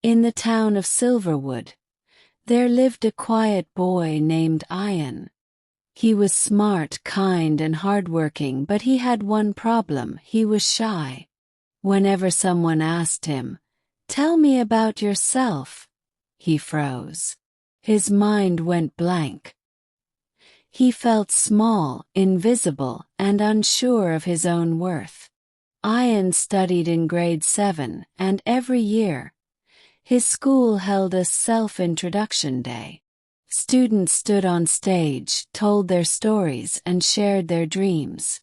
In the town of Silverwood, there lived a quiet boy named Ayan. He was smart, kind, and hardworking, but he had one problem: he was shy. Whenever someone asked him, "Tell me about yourself," he froze. His mind went blank. He felt small, invisible, and unsure of his own worth. Ayan studied in grade 7, and every year, his school held a self-introduction day. Students stood on stage, told their stories, and shared their dreams.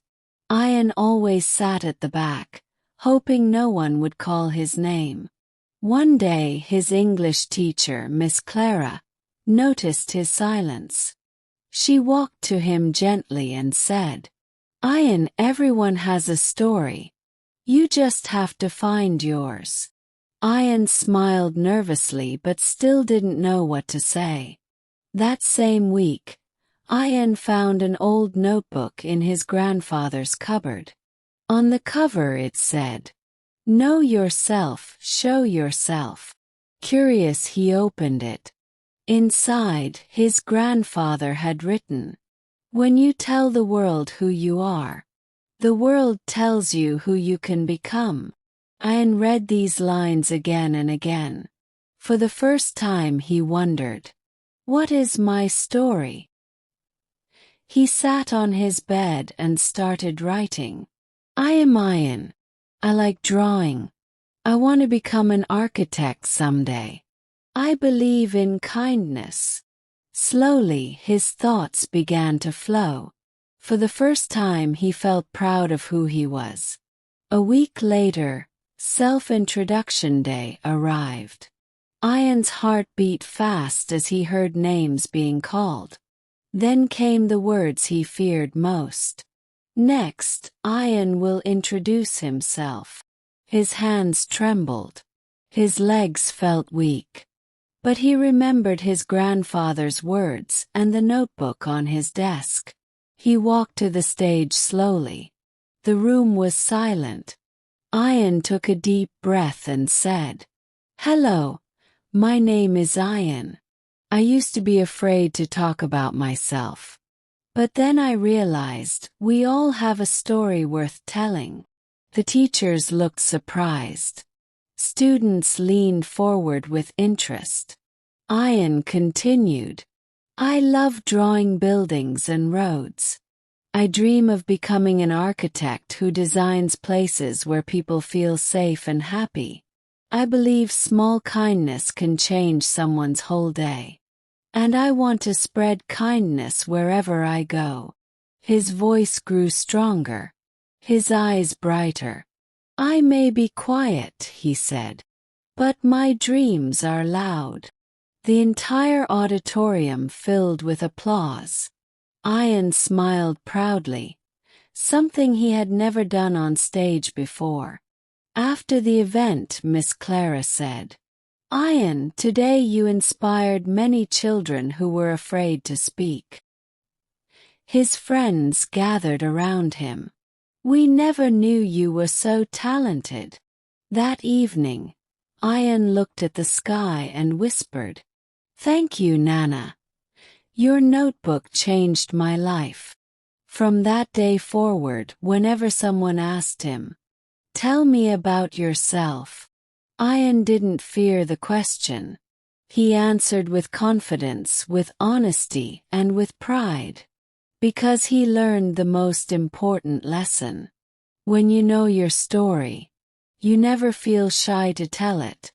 Ayan always sat at the back, hoping no one would call his name. One day his English teacher, Miss Clara, noticed his silence. She walked to him gently and said, "Ayan, everyone has a story. You just have to find yours." Ayan smiled nervously but still didn't know what to say. That same week, Ayan found an old notebook in his grandfather's cupboard. On the cover it said, "Know yourself, show yourself." Curious, he opened it. Inside, his grandfather had written, "When you tell the world who you are, the world tells you who you can become." Ayan read these lines again and again. For the first time he wondered, what is my story? He sat on his bed and started writing. "I am Ayan. I like drawing. I want to become an architect someday. I believe in kindness." Slowly his thoughts began to flow. For the first time he felt proud of who he was. A week later, self-introduction day arrived. Ayan's heart beat fast as he heard names being called. Then came the words he feared most. "Next, Ayan will introduce himself." His hands trembled. His legs felt weak. But he remembered his grandfather's words and the notebook on his desk. He walked to the stage slowly. The room was silent. Ayan took a deep breath and said, "Hello, my name is Ayan. I used to be afraid to talk about myself. But then I realized we all have a story worth telling." The teachers looked surprised. Students leaned forward with interest. Ayan continued, "I love drawing buildings and roads. I dream of becoming an architect who designs places where people feel safe and happy. I believe small kindness can change someone's whole day. And I want to spread kindness wherever I go." His voice grew stronger. His eyes brighter. "I may be quiet," he said, "but my dreams are loud." The entire auditorium filled with applause. Ayan smiled proudly, something he had never done on stage before. After the event, Miss Clara said, "Ayan, today you inspired many children who were afraid to speak." His friends gathered around him. "We never knew you were so talented." That evening, Ayan looked at the sky and whispered, "Thank you, Nana. Your notebook changed my life." From that day forward, whenever someone asked him, "Tell me about yourself," Ayan didn't fear the question. He answered with confidence, with honesty, and with pride. Because he learned the most important lesson. When you know your story, you never feel shy to tell it.